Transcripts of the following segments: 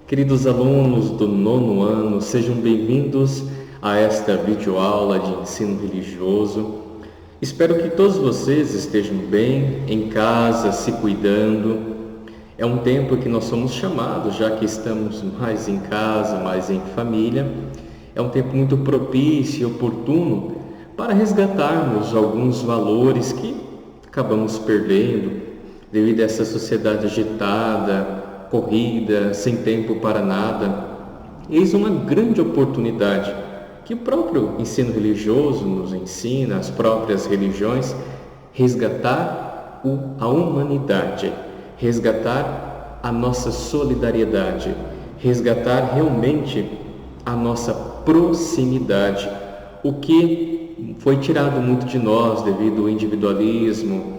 Queridos alunos do 9º ano, sejam bem-vindos a esta videoaula de ensino religioso. Espero que todos vocês estejam bem, em casa, se cuidando. É um tempo que nós somos chamados, já que estamos mais em casa, mais em família. É um tempo muito propício e oportuno para resgatarmos alguns valores que acabamos perdendo devido a essa sociedade agitada, corrida, sem tempo para nada. Eis uma grande oportunidade que o próprio ensino religioso nos ensina, as próprias religiões, resgatar a humanidade, resgatar a nossa solidariedade, resgatar realmente a nossa proximidade, o que foi tirado muito de nós devido ao individualismo,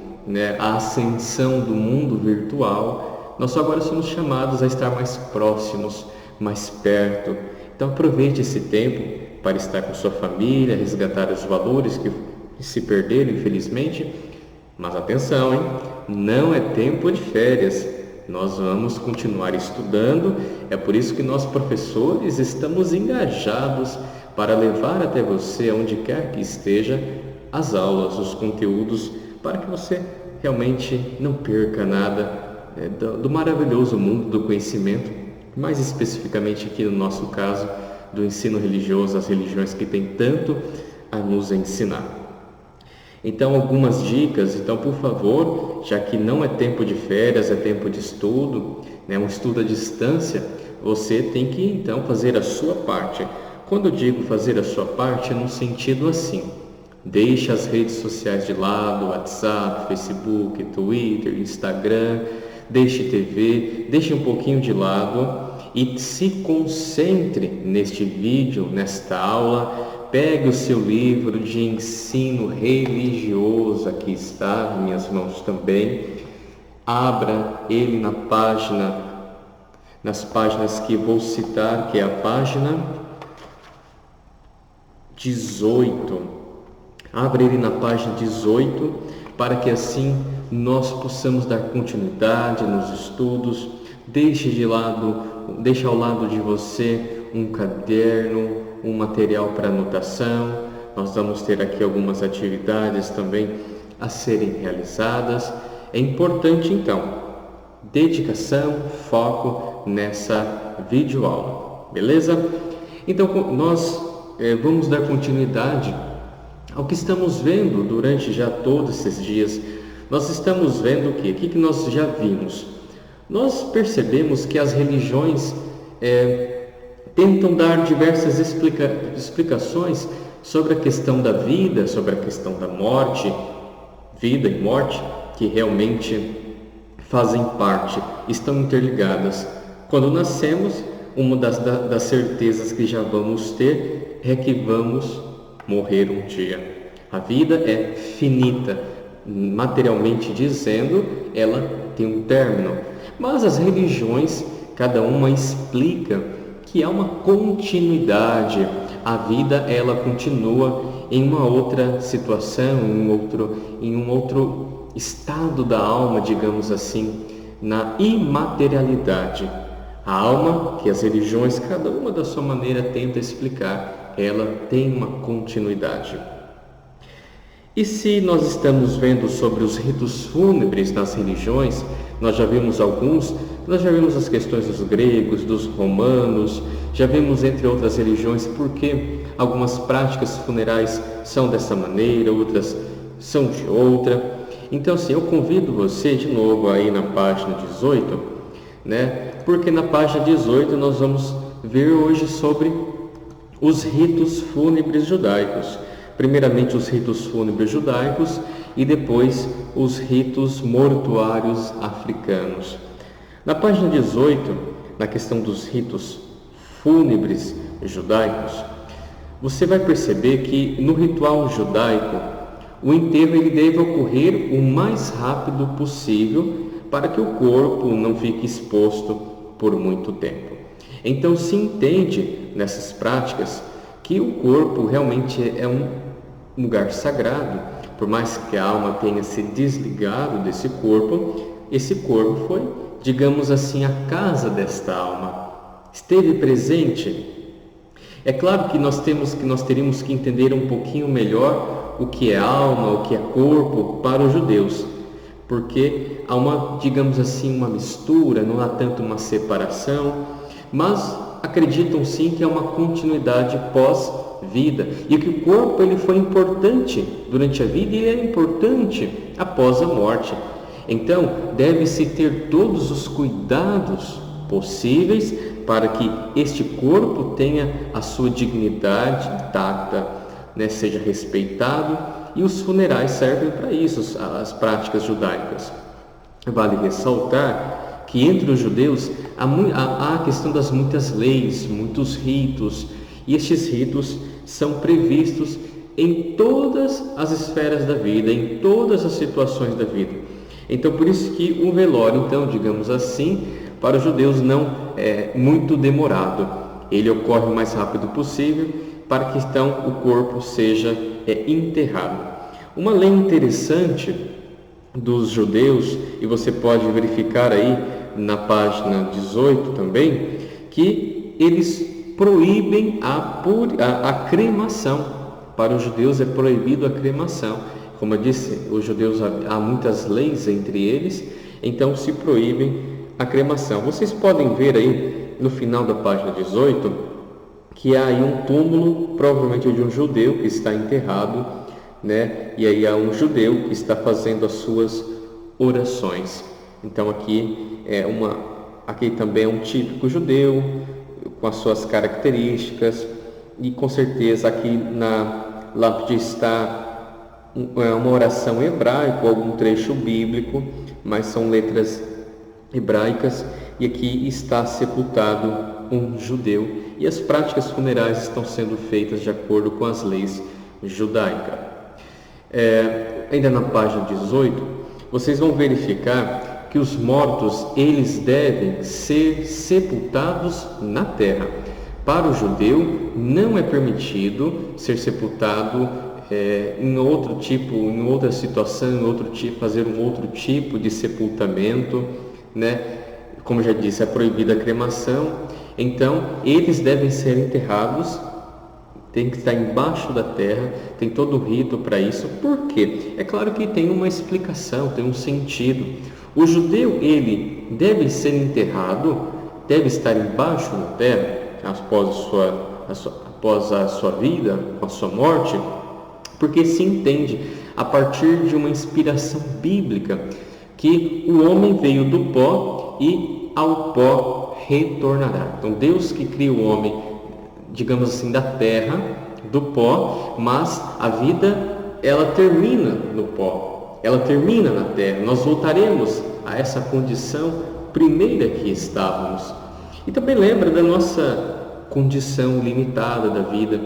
à ascensão do mundo virtual. Nós agora somos chamados a estar mais próximos, mais perto. Então aproveite esse tempo para estar com sua família, resgatar os valores que se perderam, infelizmente. Mas atenção, hein? Não é tempo de férias. Nós vamos continuar estudando. É por isso que nós, professores, estamos engajados para levar até você, onde quer que esteja, as aulas, os conteúdos, para que você realmente não perca nada do maravilhoso mundo do conhecimento, mais especificamente aqui no nosso caso, do ensino religioso, as religiões que têm tanto a nos ensinar. Então, algumas dicas. Então, por favor, já que não é tempo de férias, é tempo de estudo, um estudo à distância, você tem que então fazer a sua parte. Quando eu digo fazer a sua parte, é no sentido assim: deixe as redes sociais de lado, WhatsApp, Facebook, Twitter, Instagram, deixe TV, deixe um pouquinho de lado e se concentre neste vídeo, nesta aula. Pegue o seu livro de ensino religioso, aqui está, em minhas mãos também. Abra ele nas páginas que vou citar, que é a página 18. Abra ele na página 18, para que assim nós possamos dar continuidade nos estudos. Deixe ao lado de você um caderno, um material para anotação. Nós vamos ter aqui algumas atividades também a serem realizadas. É importante então, dedicação, foco nessa videoaula, beleza? Então nós vamos dar continuidade ao que estamos vendo durante já todos esses dias. Nós estamos vendo o quê? O que nós já vimos? Nós percebemos que as religiões tentam dar diversas explicações sobre a questão da vida, sobre a questão da morte, vida e morte, que realmente fazem parte, estão interligadas. Quando nascemos, uma das certezas que já vamos ter é que vamos morrer um dia. A vida é finita, materialmente dizendo, ela tem um término. Mas as religiões, cada uma explica que há uma continuidade. A vida, ela continua em uma outra situação, em um outro estado da alma, digamos assim, na imaterialidade. A alma, que as religiões, cada uma da sua maneira, tenta explicar, ela tem uma continuidade. E se nós estamos vendo sobre os ritos fúnebres nas religiões, nós já vimos alguns, nós já vimos as questões dos gregos, dos romanos, já vimos entre outras religiões porque algumas práticas funerais são dessa maneira, outras são de outra. Então, assim, eu convido você de novo aí na página 18, porque na página 18 nós vamos ver hoje sobre os ritos fúnebres judaicos. Primeiramente os ritos fúnebres judaicos e depois os ritos mortuários africanos. Na página 18, na questão dos ritos fúnebres judaicos, você vai perceber que no ritual judaico, o enterro ele deve ocorrer o mais rápido possível para que o corpo não fique exposto por muito tempo. Então se entende nessas práticas que o corpo realmente é um lugar sagrado. Por mais que a alma tenha se desligado desse corpo, esse corpo foi, digamos assim, a casa desta alma. esteve presente. É claro que nós teríamos que entender um pouquinho melhor o que é alma, o que é corpo para os judeus, porque há digamos assim, uma mistura, não há tanto uma separação, mas acreditam sim que é uma continuidade pós-vida, e que o corpo ele foi importante durante a vida e ele é importante após a morte. Então, deve-se ter todos os cuidados possíveis para que este corpo tenha a sua dignidade intacta, seja respeitado, e os funerais servem para isso, as práticas judaicas. Vale ressaltar que entre os judeus há a questão das muitas leis, muitos ritos, e estes ritos são previstos em todas as esferas da vida, em todas as situações da vida. Então, por isso que o velório, então, digamos assim, para os judeus não é muito demorado. Ele ocorre o mais rápido possível para que então o corpo seja enterrado. Uma lei interessante dos judeus, e você pode verificar aí na página 18 também, que eles proíbem a cremação. Para os judeus é proibido a cremação. Como eu disse, os judeus há muitas leis entre eles, então se proíbem a cremação. Vocês podem ver aí no final da página 18 que há aí um túmulo, provavelmente de um judeu que está enterrado, e aí há um judeu que está fazendo as suas orações. Então aqui também é um típico judeu com as suas características, e com certeza aqui na lápide está uma oração em hebraico, algum trecho bíblico, mas são letras hebraicas, e aqui está sepultado um judeu, e as práticas funerais estão sendo feitas de acordo com as leis judaicas. Ainda na página 18, vocês vão verificar que os mortos eles devem ser sepultados na terra. Para o judeu não é permitido ser sepultado em outra situação, fazer um outro tipo de sepultamento, Como já disse, é proibida a cremação. Então, eles devem ser enterrados, tem que estar embaixo da terra, tem todo o rito para isso. Por quê? É claro que tem uma explicação, tem um sentido. O judeu, ele deve ser enterrado, deve estar embaixo da terra após a sua vida, a sua morte, porque se entende, a partir de uma inspiração bíblica, que o homem veio do pó e ao pó retornará. Então, Deus que cria o homem, digamos assim, da terra, do pó, mas a vida, ela termina no pó, ela termina na terra. Nós voltaremos a essa condição primeira que estávamos. E também lembra da nossa condição limitada da vida,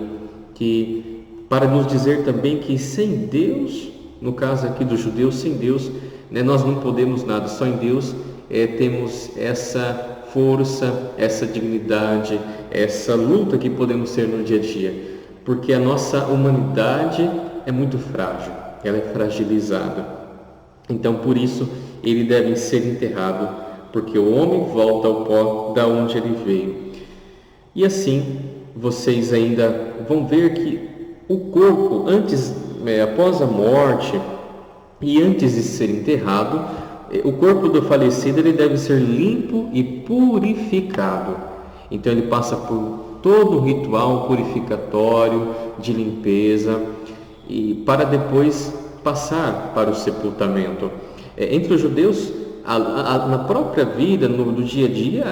que para nos dizer também que sem Deus, no caso aqui dos judeus, sem Deus, nós não podemos nada, só em Deus temos essa força, essa dignidade, essa luta que podemos ter no dia a dia, porque a nossa humanidade é muito frágil, ela é fragilizada. Então, por isso, ele deve ser enterrado, porque o homem volta ao pó da onde ele veio. E assim, vocês ainda vão ver que o corpo, após a morte e antes de ser enterrado, o corpo do falecido ele deve ser limpo e purificado. Então ele passa por todo o ritual purificatório de limpeza, e para depois passar para o sepultamento. Entre os judeus, na própria vida, no dia a dia,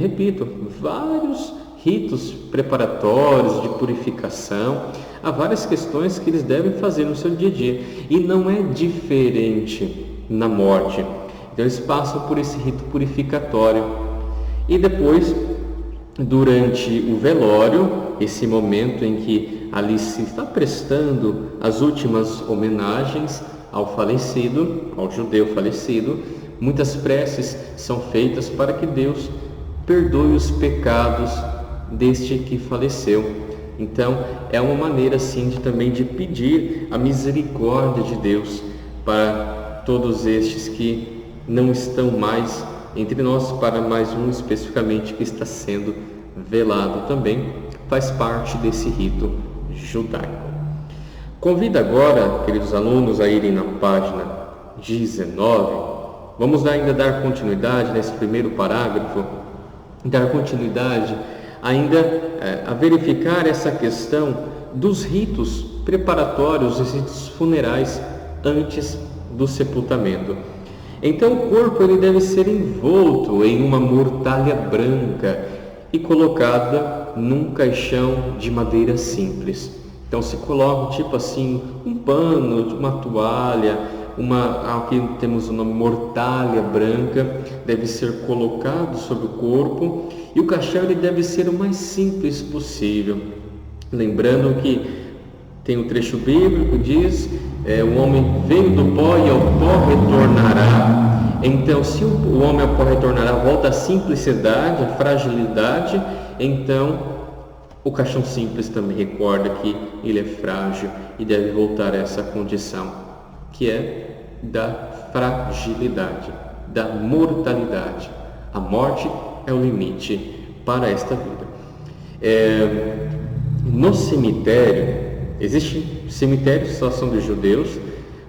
repito, vários ritos preparatórios de purificação, há várias questões que eles devem fazer no seu dia a dia, e não é diferente na morte. Então eles passam por esse rito purificatório, e depois, durante o velório, esse momento em que ali se está prestando as últimas homenagens ao falecido, ao judeu falecido, muitas preces são feitas para que Deus perdoe os pecados deste que faleceu. Então é uma maneira assim também de pedir a misericórdia de Deus para todos estes que não estão mais entre nós, para mais um especificamente que está sendo velado também, faz parte desse rito judaico. Convido agora, queridos alunos, a irem na página 19. Vamos ainda dar continuidade nesse primeiro parágrafo, dar continuidade ainda a verificar essa questão dos ritos preparatórios, os ritos funerais antes do sepultamento. Então o corpo ele deve ser envolto em uma mortalha branca e colocada num caixão de madeira simples. Então se coloca tipo assim um pano, uma toalha, aqui temos o nome mortalha branca, deve ser colocado sobre o corpo, e o caixão ele deve ser o mais simples possível. Lembrando que tem um trecho bíblico que diz: o homem veio do pó e ao pó retornará. Então, se o homem ao pó retornará, volta à simplicidade, à fragilidade. Então, o caixão simples também recorda que ele é frágil e deve voltar a essa condição, que é da fragilidade, da mortalidade. A morte é o limite para esta vida. No cemitério, existem cemitérios que só são dos judeus,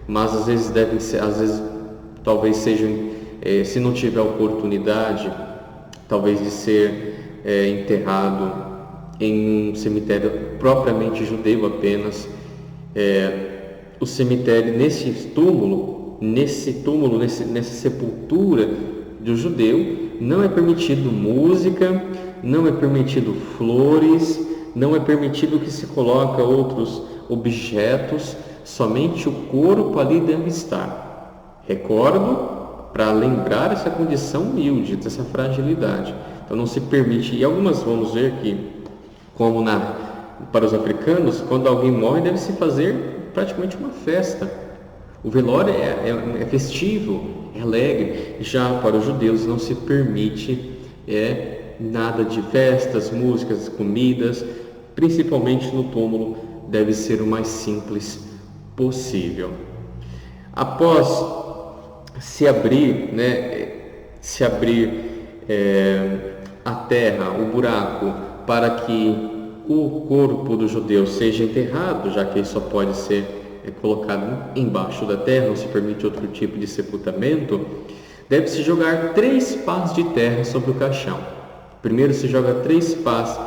mas às vezes talvez sejam, se não tiver oportunidade, talvez de ser enterrado em um cemitério propriamente judeu apenas. O cemitério, nessa sepultura do judeu, não é permitido música, não é permitido flores, não é permitido que se coloque outros objetos, somente o corpo ali deve estar. Recordo, para lembrar essa condição humilde, dessa fragilidade. Então não se permite, e algumas vamos ver que, como para os africanos, quando alguém morre deve se fazer praticamente uma festa. O velório é festivo, é alegre. Já para os judeus não se permite nada de festas, músicas, comidas. Principalmente no túmulo, deve ser o mais simples possível. Após se abrir a terra, o buraco, para que o corpo do judeu seja enterrado, já que ele só pode ser colocado embaixo da terra, não se permite outro tipo de sepultamento, deve-se jogar 3 pás de terra sobre o caixão. Primeiro se joga 3 pás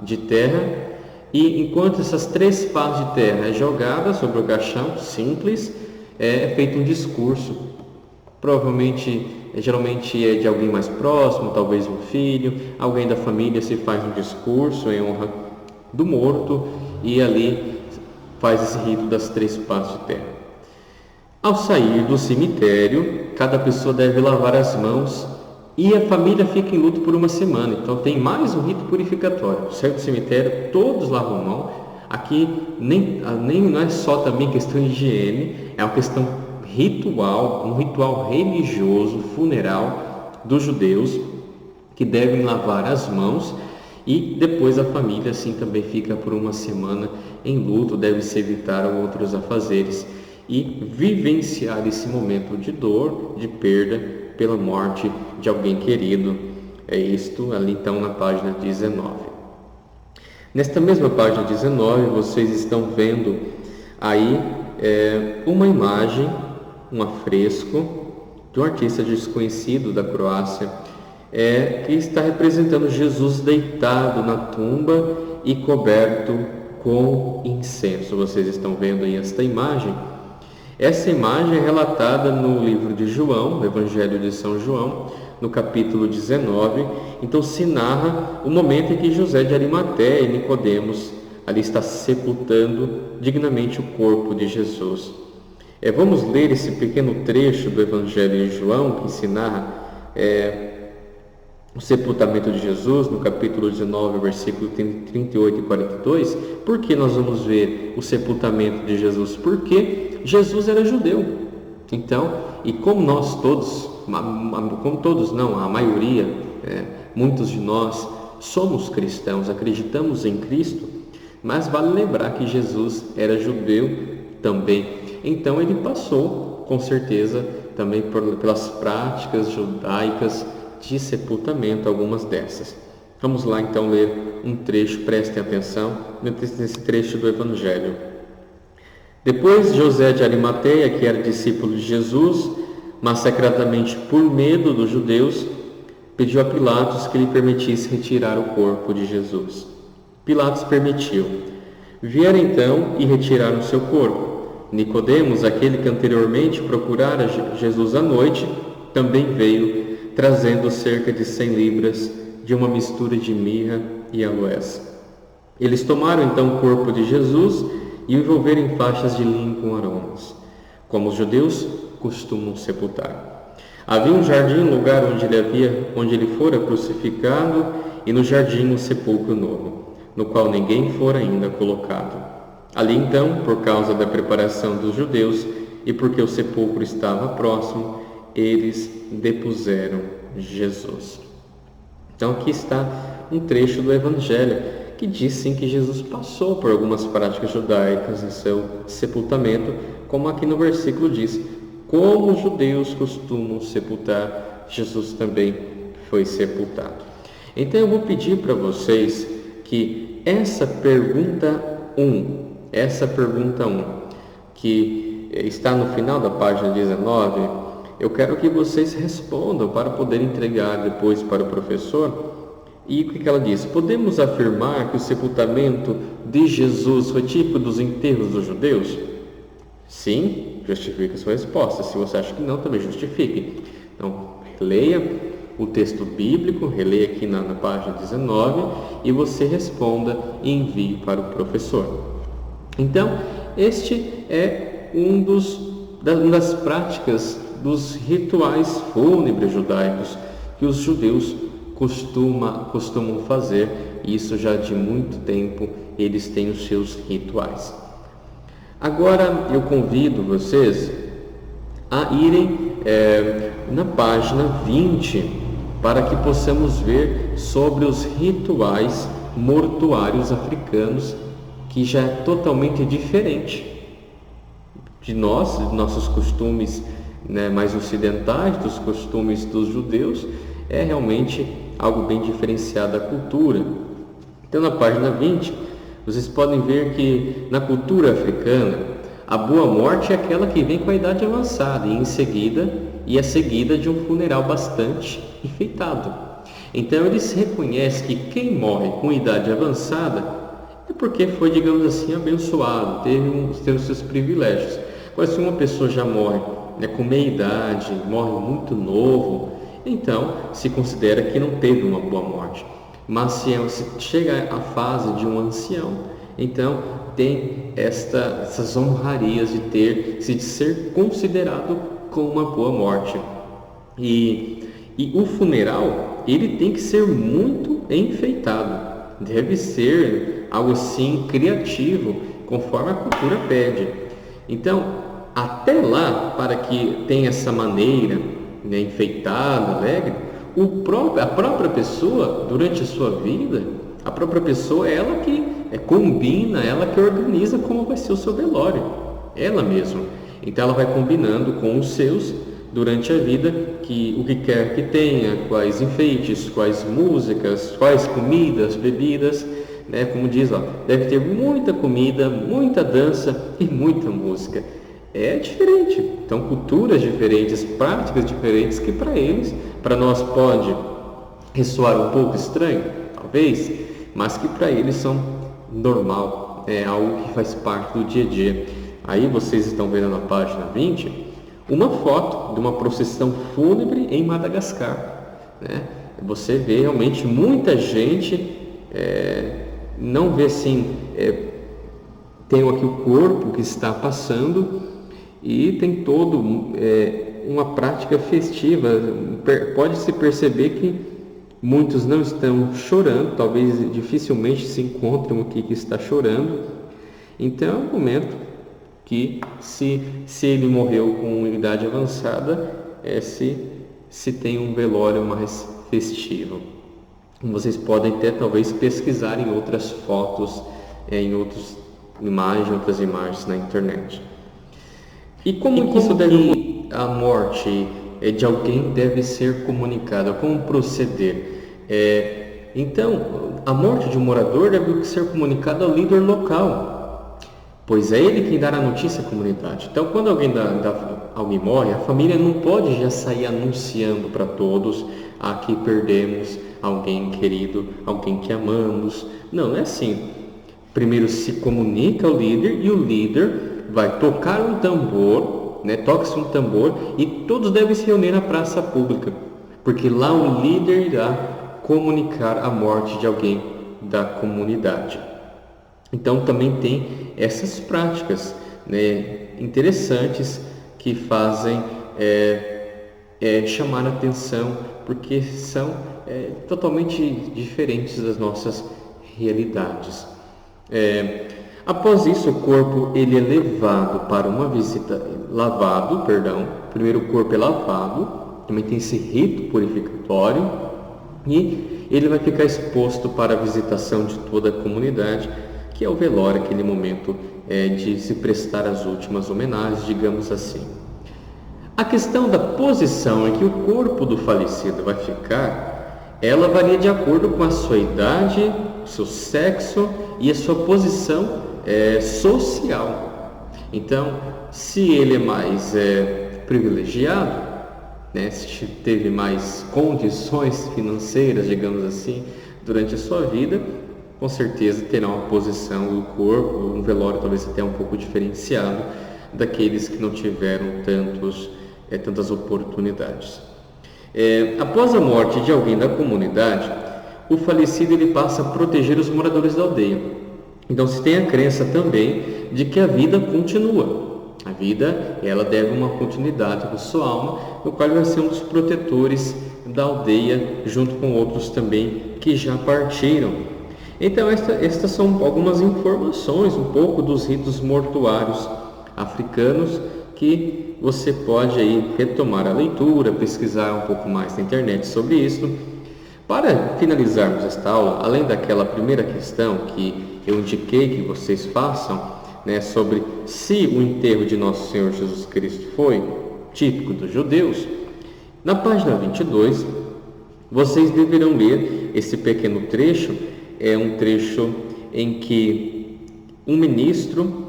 de terra, e enquanto essas 3 pás de terra é jogada sobre o caixão, simples, é feito um discurso. Provavelmente, geralmente é de alguém mais próximo, talvez um filho, alguém da família, se faz um discurso em honra do morto, e ali faz esse rito das 3 pás de terra. Ao sair do cemitério, cada pessoa deve lavar as mãos, e a família fica em luto por uma semana. Então tem mais um rito purificatório. Saiu do cemitério, todos lavam a mão. Aqui nem não é só também questão de higiene, é uma questão ritual, um ritual religioso, funeral dos judeus, que devem lavar as mãos, e depois a família assim também fica por uma semana em luto, deve-se evitar outros afazeres e vivenciar esse momento de dor, de perda pela morte de alguém querido. É isto ali então na página 19. Nesta mesma página 19, vocês estão vendo aí uma imagem, um afresco de um artista desconhecido da Croácia, que está representando Jesus deitado na tumba e coberto com incenso. Vocês estão vendo aí esta imagem. Essa imagem é relatada no livro de João, no Evangelho de São João, no capítulo 19. Então se narra o momento em que José de Arimateia e Nicodemos ali está sepultando dignamente o corpo de Jesus. Vamos ler esse pequeno trecho do Evangelho de João, que se narra o sepultamento de Jesus, no capítulo 19, versículo 38 e 42. Por que nós vamos ver o sepultamento de Jesus? Porque Jesus era judeu. Então, e como nós todos, a maioria, muitos de nós somos cristãos, acreditamos em Cristo, mas vale lembrar que Jesus era judeu também. Então ele passou, com certeza, também pelas práticas judaicas de sepultamento, algumas dessas. Vamos lá então ler um trecho, prestem atenção nesse trecho do Evangelho. Depois José de Arimateia, que era discípulo de Jesus, mas secretamente por medo dos judeus, pediu a Pilatos que lhe permitisse retirar o corpo de Jesus. Pilatos permitiu. Vieram então e retiraram seu corpo. Nicodemos, aquele que anteriormente procurara Jesus à noite, também veio, trazendo cerca de 100 libras de uma mistura de mirra e aloés. Eles tomaram então o corpo de Jesus e o envolveram em faixas de linho com aromas, como os judeus costumam sepultar. Havia um jardim, um lugar onde ele fora crucificado, e no jardim um sepulcro novo, no qual ninguém fora ainda colocado. Ali então, por causa da preparação dos judeus e porque o sepulcro estava próximo, eles depuseram Jesus. Então aqui está um trecho do Evangelho que diz sim que Jesus passou por algumas práticas judaicas em seu sepultamento, como aqui no versículo diz, como os judeus costumam sepultar, Jesus também foi sepultado. Então eu vou pedir para vocês que essa pergunta 1, que está no final da página 19, eu quero que vocês respondam para poder entregar depois para o professor. E o que ela diz? Podemos afirmar que o sepultamento de Jesus foi típico dos enterros dos judeus? Sim, justifique a sua resposta. Se você acha que não, também justifique. Então, releia o texto bíblico, releia aqui na página 19 e você responda e envie para o professor. Então, este é uma das práticas dos rituais fúnebres judaicos que os judeus costumam fazer, e isso já de muito tempo eles têm os seus rituais. Agora eu convido vocês a irem na página 20 para que possamos ver sobre os rituais mortuários africanos, que já é totalmente diferente de nossos costumes, né, mais ocidentais, dos costumes dos judeus. É realmente algo bem diferenciado da cultura. Então, na página 20, vocês podem ver que na cultura africana, a boa morte é aquela que vem com a idade avançada e é seguida de um funeral bastante enfeitado. Então, eles reconhecem que quem morre com idade avançada é porque foi, digamos assim, abençoado, teve os seus privilégios. Agora, se uma pessoa já morre com meia idade, morre muito novo, então se considera que não teve uma boa morte. Mas se chega à fase de um ancião, então tem essas honrarias de ser considerado como uma boa morte. E o funeral, ele tem que ser muito enfeitado, deve ser algo assim criativo, conforme a cultura pede. Então, até lá, para que tenha essa maneira, né, enfeitada, alegre, a própria pessoa, durante a sua vida, a própria pessoa é ela que combina, ela que organiza como vai ser o seu velório, ela mesma. Então ela vai combinando com os seus durante a vida o que quer que tenha, quais enfeites, quais músicas, quais comidas, bebidas, né? Como diz lá, deve ter muita comida, muita dança e muita música. É diferente. Então, culturas diferentes, práticas diferentes, que para nós pode ressoar um pouco estranho, talvez, mas que para eles são normal, é algo que faz parte do dia a dia. Aí vocês estão vendo na página 20 uma foto de uma procissão fúnebre em Madagascar, né? Você vê realmente muita gente, não vê assim, tem aqui o corpo que está passando e tem todo uma prática festiva. Pode-se perceber que muitos não estão chorando, talvez dificilmente se encontram aqui que está chorando. Então é um momento que se ele morreu com idade avançada, se tem um velório mais festivo. Vocês podem até talvez pesquisar em outras fotos, em outras imagens na internet. E como que isso a morte de alguém deve ser comunicada? Como proceder? Então, a morte de um morador deve ser comunicada ao líder local, pois é ele quem dá a notícia à comunidade. Então, quando alguém morre, a família não pode já sair anunciando para todos: aqui perdemos alguém querido, alguém que amamos. Não é assim. Primeiro se comunica ao líder e o líder vai tocar um tambor, toca-se um tambor e todos devem se reunir na praça pública, porque lá o líder irá comunicar a morte de alguém da comunidade. Então também tem essas práticas interessantes que fazem chamar a atenção, porque são totalmente diferentes das nossas realidades. Após isso, o corpo ele é levado para uma visita, primeiro o corpo é lavado, também tem esse rito purificatório, e ele vai ficar exposto para a visitação de toda a comunidade, que é o velório, aquele momento de se prestar as últimas homenagens, digamos assim. A questão da posição em que o corpo do falecido vai ficar, ela varia de acordo com a sua idade, seu sexo e a sua posição social. Então, se ele é mais privilegiado, se teve mais condições financeiras, digamos assim, durante a sua vida, com certeza terá uma posição do corpo, um velório talvez até um pouco diferenciado daqueles que não tiveram tantas oportunidades. Após a morte de alguém da comunidade, o falecido ele passa a proteger os moradores da aldeia. Então se tem a crença também de que a vida continua. A vida, ela deve uma continuidade para sua alma, no qual vai ser um dos protetores da aldeia, junto com outros também que já partiram. Então estas são algumas informações, um pouco dos ritos mortuários africanos, que você pode aí retomar a leitura, pesquisar um pouco mais na internet sobre isso. Para finalizarmos esta aula, além daquela primeira questão que eu indiquei que vocês façam, sobre se o enterro de Nosso Senhor Jesus Cristo foi típico dos judeus, na página 22, vocês deverão ler esse pequeno trecho. É um trecho em que um ministro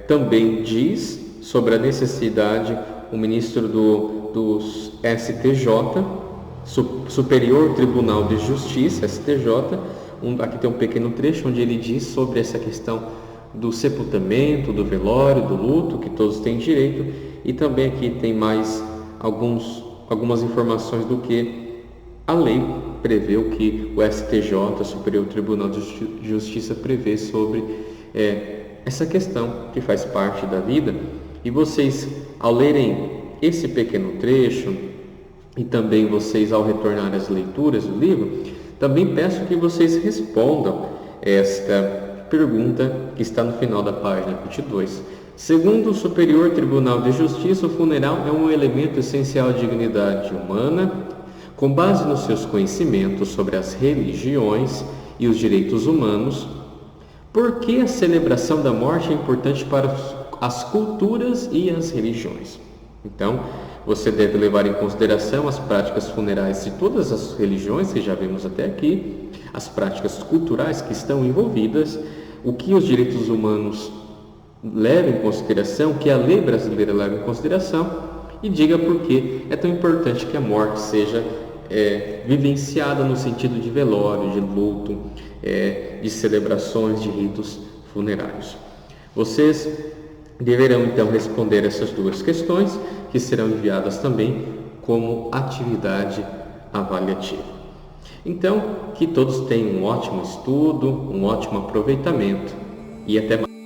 também diz sobre a necessidade, o ministro do STJ, Superior Tribunal de Justiça, STJ, aqui tem um pequeno trecho onde ele diz sobre essa questão do sepultamento, do velório, do luto, que todos têm direito, e também aqui tem mais algumas informações do que a lei prevê, o que o STJ, Superior Tribunal de Justiça, prevê sobre essa questão que faz parte da vida. E vocês, ao lerem esse pequeno trecho, e também vocês, ao retornar às leituras do livro, também peço que vocês respondam esta pergunta que está no final da página 22. Segundo o Superior Tribunal de Justiça, o funeral é um elemento essencial de dignidade humana. Com base nos seus conhecimentos sobre as religiões e os direitos humanos, por que a celebração da morte é importante para as culturas e as religiões? Então, você deve levar em consideração as práticas funerais de todas as religiões que já vimos até aqui, as práticas culturais que estão envolvidas, o que os direitos humanos levam em consideração, o que a lei brasileira leva em consideração, e diga por que é tão importante que a morte seja vivenciada no sentido de velório, de luto, de celebrações, de ritos funerários. Vocês deverão então responder essas duas questões, que serão enviadas também como atividade avaliativa. Então, que todos tenham um ótimo estudo, um ótimo aproveitamento e até mais.